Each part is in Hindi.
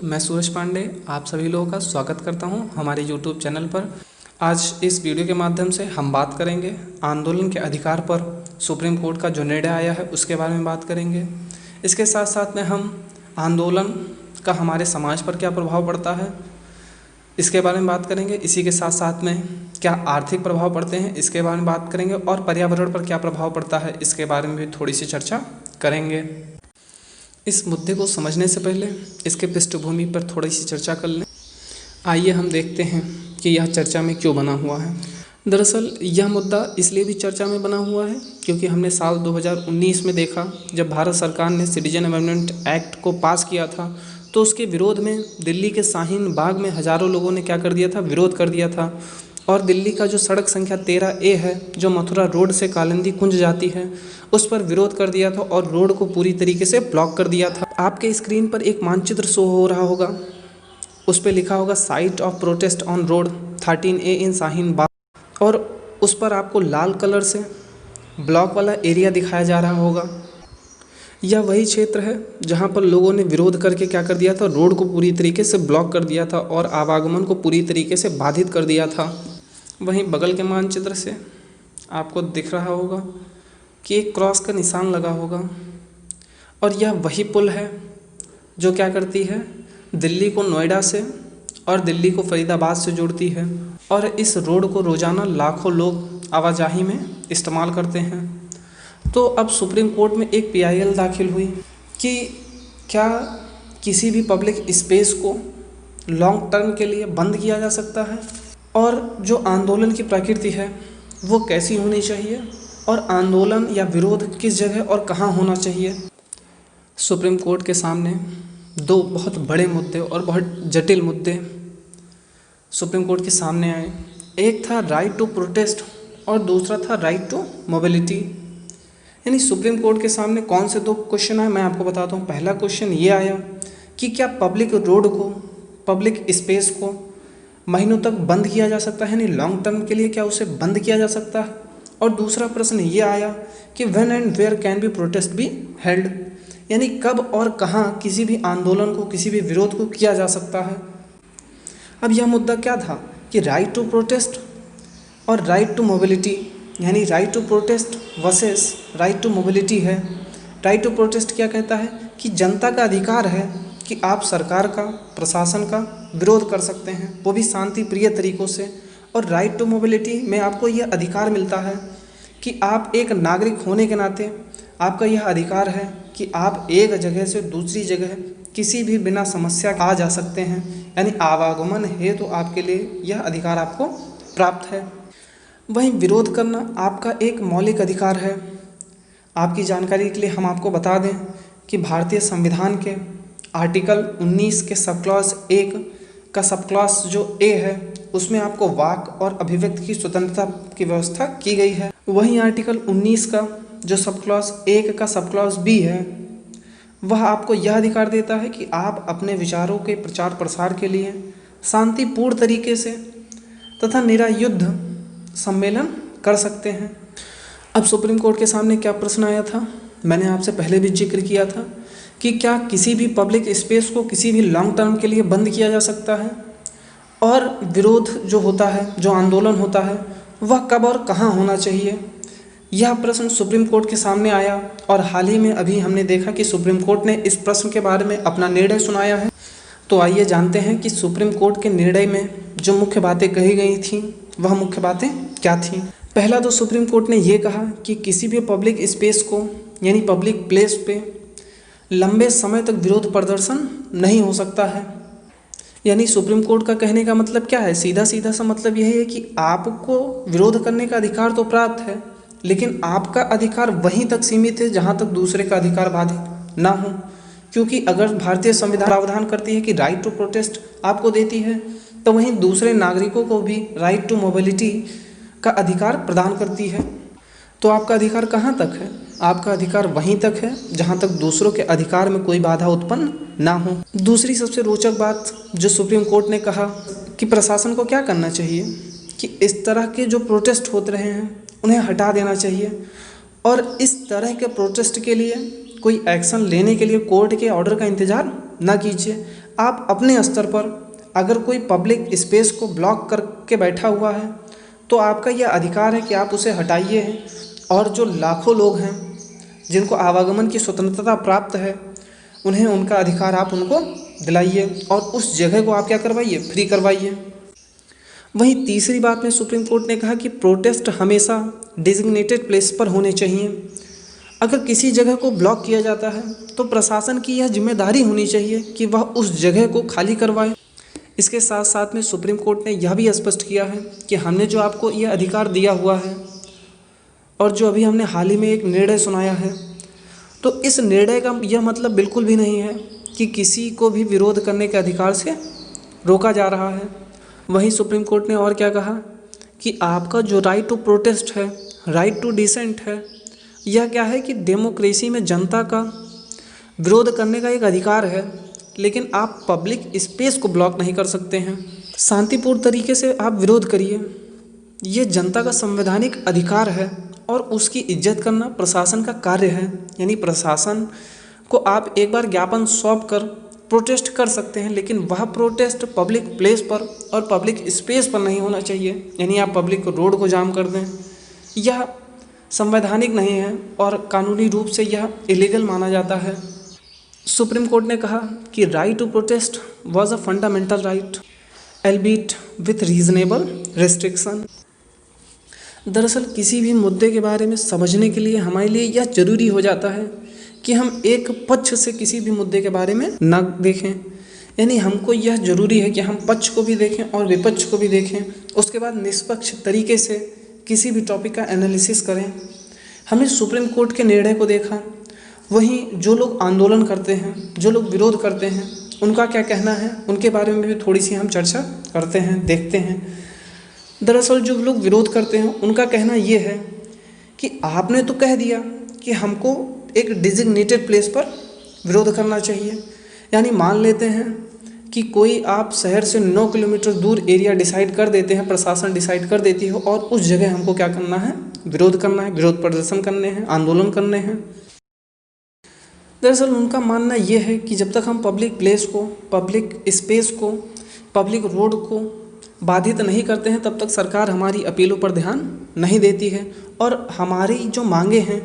मैं सूरज पांडे आप सभी लोगों का स्वागत करता हूं हमारे YouTube चैनल पर। आज इस वीडियो के माध्यम से हम बात करेंगे आंदोलन के अधिकार पर सुप्रीम कोर्ट का जो निर्णय आया है उसके बारे में बात करेंगे। इसके साथ साथ में हम आंदोलन का हमारे समाज पर क्या प्रभाव पड़ता है इसके बारे में बात करेंगे। इसी के साथ साथ में क्या आर्थिक प्रभाव पड़ते हैं इसके बारे में बात करेंगे और पर्यावरण पर क्या प्रभाव पड़ता है इसके बारे में भी थोड़ी सी चर्चा करेंगे। इस मुद्दे को समझने से पहले इसके पृष्ठभूमि पर थोड़ी सी चर्चा कर लें। आइए हम देखते हैं कि यह चर्चा में क्यों बना हुआ है। दरअसल यह मुद्दा इसलिए भी चर्चा में बना हुआ है क्योंकि हमने साल 2019 में देखा जब भारत सरकार ने सिटीजन अमेंडमेंट एक्ट को पास किया था तो उसके विरोध में दिल्ली के शाहीन बाग में हज़ारों लोगों ने क्या कर दिया था, विरोध कर दिया था। और दिल्ली का जो सड़क संख्या 13A है जो मथुरा रोड से कालिंदी कुंज जाती है उस पर विरोध कर दिया था और रोड को पूरी तरीके से ब्लॉक कर दिया था। आपके स्क्रीन पर एक मानचित्र शो हो रहा होगा, उस पर लिखा होगा site of protest on road 13A इन शाहीन बाग और उस पर आपको लाल कलर से ब्लॉक वाला एरिया दिखाया जा रहा होगा। यह वही क्षेत्र है जहां पर लोगों ने विरोध करके क्या कर दिया था, रोड को पूरी तरीके से ब्लॉक कर दिया था और आवागमन को पूरी तरीके से बाधित कर दिया था। वहीं बगल के मानचित्र से आपको दिख रहा होगा कि एक क्रॉस का निशान लगा होगा और यह वही पुल है जो क्या करती है, दिल्ली को नोएडा से और दिल्ली को फरीदाबाद से जोड़ती है। और इस रोड को रोज़ाना लाखों लोग आवाजाही में इस्तेमाल करते हैं। तो अब सुप्रीम कोर्ट में एक PIL दाखिल हुई कि क्या किसी भी पब्लिक स्पेस को लॉन्ग टर्म के लिए बंद किया जा सकता है और जो आंदोलन की प्रकृति है वो कैसी होनी चाहिए और आंदोलन या विरोध किस जगह और कहाँ होना चाहिए। सुप्रीम कोर्ट के सामने दो बहुत बड़े मुद्दे और बहुत जटिल मुद्दे सुप्रीम कोर्ट के सामने आए। एक था राइट टू प्रोटेस्ट और दूसरा था राइट टू मोबिलिटी। यानी सुप्रीम कोर्ट के सामने कौन से दो क्वेश्चन आए मैं आपको बताता हूँ। पहला क्वेश्चन ये आया कि क्या पब्लिक रोड को, पब्लिक स्पेस को महीनों तक बंद किया जा सकता है, यानी लॉन्ग टर्म के लिए क्या उसे बंद किया जा सकता है। और दूसरा प्रश्न ये आया कि when and where can be protest be held, यानी कब और कहाँ किसी भी आंदोलन को, किसी भी विरोध को किया जा सकता है। अब यह मुद्दा क्या था कि राइट टू प्रोटेस्ट और राइट टू मोबिलिटी, यानी right to protest versus right to mobility है। राइट टू प्रोटेस्ट क्या कहता है कि जनता का अधिकार है कि आप सरकार का, प्रशासन का विरोध कर सकते हैं, वो भी शांति प्रिय तरीक़ों से। और राइट टू मोबिलिटी में आपको यह अधिकार मिलता है कि आप एक नागरिक होने के नाते आपका यह अधिकार है कि आप एक जगह से दूसरी जगह किसी भी बिना समस्या आ जा सकते हैं, यानी आवागमन है तो आपके लिए यह अधिकार आपको प्राप्त है। वहीं विरोध करना आपका एक मौलिक अधिकार है। आपकी जानकारी के लिए हम आपको बता दें कि भारतीय संविधान के आर्टिकल 19 के सब क्लॉज 1 का सब क्लॉज जो A है उसमें आपको वाक और अभिव्यक्ति की स्वतंत्रता की व्यवस्था की गई है। वहीं आर्टिकल 19 का जो सब क्लॉज 1 का सब क्लॉज B है वह आपको यह अधिकार देता है कि आप अपने विचारों के प्रचार प्रसार के लिए शांतिपूर्ण तरीके से तथा निरायुद्ध सम्मेलन कर सकते हैं। अब सुप्रीम कोर्ट के सामने क्या प्रश्न आया था, मैंने आपसे पहले भी जिक्र किया था कि क्या किसी भी पब्लिक स्पेस को किसी भी लॉन्ग टर्म के लिए बंद किया जा सकता है और विरोध जो होता है, जो आंदोलन होता है वह कब और कहाँ होना चाहिए। यह प्रश्न सुप्रीम कोर्ट के सामने आया और हाल ही में अभी हमने देखा कि सुप्रीम कोर्ट ने इस प्रश्न के बारे में अपना निर्णय सुनाया है। तो आइए जानते हैं कि सुप्रीम कोर्ट के निर्णय में जो मुख्य बातें कही गई थीं वह मुख्य बातें क्या थीं। पहला तो सुप्रीम कोर्ट ने ये कहा कि किसी भी पब्लिक स्पेस को, यानी पब्लिक प्लेस पे लंबे समय तक विरोध प्रदर्शन नहीं हो सकता है। यानी सुप्रीम कोर्ट का कहने का मतलब क्या है, सीधा सीधा सा मतलब यही है कि आपको विरोध करने का अधिकार तो प्राप्त है लेकिन आपका अधिकार वहीं तक सीमित है जहां तक दूसरे का अधिकार बाधित ना हो। क्योंकि अगर भारतीय संविधान प्रावधान करती है कि राइट टू प्रोटेस्ट आपको देती है तो वहीं दूसरे नागरिकों को भी राइट टू मोबिलिटी का अधिकार प्रदान करती है। तो आपका अधिकार कहाँ तक है, आपका अधिकार वहीं तक है जहाँ तक दूसरों के अधिकार में कोई बाधा उत्पन्न ना हो। दूसरी सबसे रोचक बात जो सुप्रीम कोर्ट ने कहा कि प्रशासन को क्या करना चाहिए कि इस तरह के जो प्रोटेस्ट होते रहे हैं उन्हें हटा देना चाहिए और इस तरह के प्रोटेस्ट के लिए कोई एक्शन लेने के लिए कोर्ट के ऑर्डर का इंतज़ार ना कीजिए। आप अपने स्तर पर अगर कोई पब्लिक स्पेस को ब्लॉक करके बैठा हुआ है तो आपका यह अधिकार है कि आप उसे हटाइए। और जो लाखों लोग हैं जिनको आवागमन की स्वतंत्रता प्राप्त है, उन्हें उनका अधिकार आप उनको दिलाइए और उस जगह को आप क्या करवाइए, फ्री करवाइए। वहीं तीसरी बात में सुप्रीम कोर्ट ने कहा कि प्रोटेस्ट हमेशा डिजिग्नेटेड प्लेस पर होने चाहिए। अगर किसी जगह को ब्लॉक किया जाता है तो प्रशासन की यह जिम्मेदारी होनी चाहिए कि वह उस जगह को खाली करवाए। इसके साथ साथ में सुप्रीम कोर्ट ने यह भी स्पष्ट किया है कि हमने जो आपको यह अधिकार दिया हुआ है और जो अभी हमने हाल ही में एक निर्णय सुनाया है, तो इस निर्णय का यह मतलब बिल्कुल भी नहीं है कि किसी को भी विरोध करने के अधिकार से रोका जा रहा है। वहीं सुप्रीम कोर्ट ने और क्या कहा कि आपका जो राइट टू प्रोटेस्ट है, राइट टू डिसेंट है, यह क्या है कि डेमोक्रेसी में जनता का विरोध करने का एक अधिकार है, लेकिन आप पब्लिक स्पेस को ब्लॉक नहीं कर सकते हैं। शांतिपूर्ण तरीके से आप विरोध करिए, ये जनता का संवैधानिक अधिकार है और उसकी इज्जत करना प्रशासन का कार्य है। यानी प्रशासन को आप एक बार ज्ञापन सौंप कर प्रोटेस्ट कर सकते हैं, लेकिन वह प्रोटेस्ट पब्लिक प्लेस पर और पब्लिक स्पेस पर नहीं होना चाहिए। यानी आप पब्लिक रोड को जाम कर दें, यह संवैधानिक नहीं है और कानूनी रूप से यह इलीगल माना जाता है। सुप्रीम कोर्ट ने कहा कि right to protest was a fundamental right albeit with reasonable restriction. दरअसल किसी भी मुद्दे के बारे में समझने के लिए हमारे लिए यह जरूरी हो जाता है कि हम एक पक्ष से किसी भी मुद्दे के बारे में न देखें। यानी हमको यह जरूरी है कि हम पक्ष को भी देखें और विपक्ष को भी देखें, उसके बाद निष्पक्ष तरीके से किसी भी टॉपिक का एनालिसिस करें। हमने सुप्रीम कोर्ट के निर्णय को देखा, वहीं जो लोग आंदोलन करते हैं, जो लोग विरोध करते हैं, उनका क्या कहना है, उनके बारे में भी थोड़ी सी हम चर्चा करते हैं, देखते हैं। दरअसल जो लोग विरोध करते हैं उनका कहना ये है कि आपने तो कह दिया कि हमको एक डिजिग्नेटेड प्लेस पर विरोध करना चाहिए। यानी मान लेते हैं कि कोई आप शहर से 9 किलोमीटर दूर एरिया डिसाइड कर देते हैं, प्रशासन डिसाइड कर देती है और उस जगह हमको क्या करना है, विरोध करना है, विरोध प्रदर्शन करने हैं, आंदोलन करने हैं। दरअसल उनका मानना ये है कि जब तक हम पब्लिक प्लेस को, पब्लिक स्पेस को, पब्लिक रोड को बाधित नहीं करते हैं, तब तक सरकार हमारी अपीलों पर ध्यान नहीं देती है और हमारी जो मांगे हैं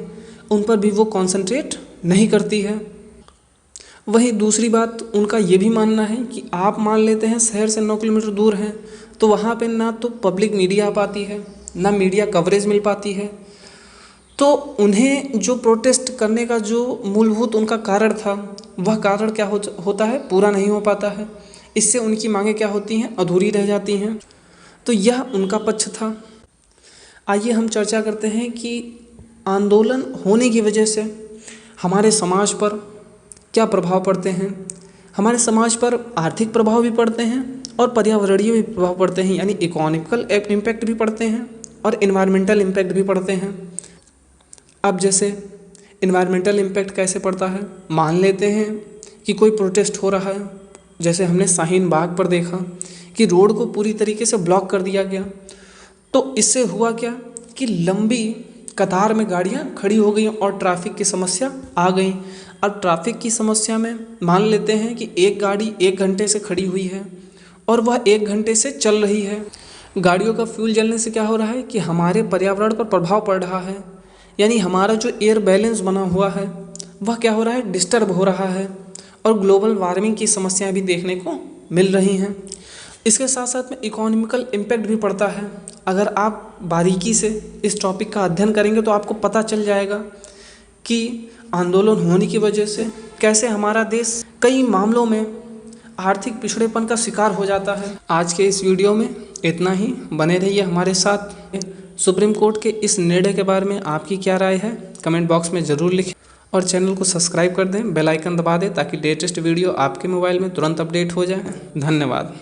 उन पर भी वो कॉन्सेंट्रेट नहीं करती है। वहीं दूसरी बात उनका ये भी मानना है कि आप मान लेते हैं शहर से 9 किलोमीटर दूर हैं तो वहाँ पे ना तो पब्लिक मीडिया आ पाती है, ना मीडिया कवरेज मिल पाती है, तो उन्हें जो प्रोटेस्ट करने का जो मूलभूत उनका कारण था वह कारण क्या होता है, पूरा नहीं हो पाता है। इससे उनकी मांगें क्या होती हैं, अधूरी रह जाती हैं। तो यह उनका पक्ष था। आइए हम चर्चा करते हैं कि आंदोलन होने की वजह से हमारे समाज पर क्या प्रभाव पड़ते हैं। हमारे समाज पर आर्थिक प्रभाव भी पड़ते हैं और पर्यावरणीय भी प्रभाव पड़ते हैं, यानी इकोनॉमिकल इम्पैक्ट भी पड़ते हैं और इन्वायरमेंटल इम्पैक्ट भी पड़ते हैं। अब जैसे इन्वायरमेंटल इम्पैक्ट कैसे पड़ता है, मान लेते हैं कि कोई प्रोटेस्ट हो रहा है, जैसे हमने शाहीन बाग पर देखा कि रोड को पूरी तरीके से ब्लॉक कर दिया गया, तो इससे हुआ क्या कि लंबी कतार में गाड़ियां खड़ी हो गई और ट्रैफिक की समस्या आ गई। अब ट्रैफिक की समस्या में मान लेते हैं कि एक गाड़ी 1 घंटे से खड़ी हुई है और वह 1 घंटे से चल रही है। गाड़ियों का फ्यूल जलने से क्या हो रहा है कि हमारे पर्यावरण पर प्रभाव पड़ रहा है, यानी हमारा जो एयर बैलेंस बना हुआ है वह क्या हो रहा है, डिस्टर्ब हो रहा है और ग्लोबल वार्मिंग की समस्याएं भी देखने को मिल रही हैं। इसके साथ साथ में इकोनॉमिकल इम्पैक्ट भी पड़ता है। अगर आप बारीकी से इस टॉपिक का अध्ययन करेंगे तो आपको पता चल जाएगा कि आंदोलन होने की वजह से कैसे हमारा देश कई मामलों में आर्थिक पिछड़ेपन का शिकार हो जाता है। आज के इस वीडियो में इतना ही, बने रहिए हमारे साथ। सुप्रीम कोर्ट के इस निर्णय के बारे में आपकी क्या राय है, कमेंट बॉक्स में ज़रूर लिखें और चैनल को सब्सक्राइब कर दें, बेल आइकन दबा दें ताकि लेटेस्ट वीडियो आपके मोबाइल में तुरंत अपडेट हो जाए। धन्यवाद।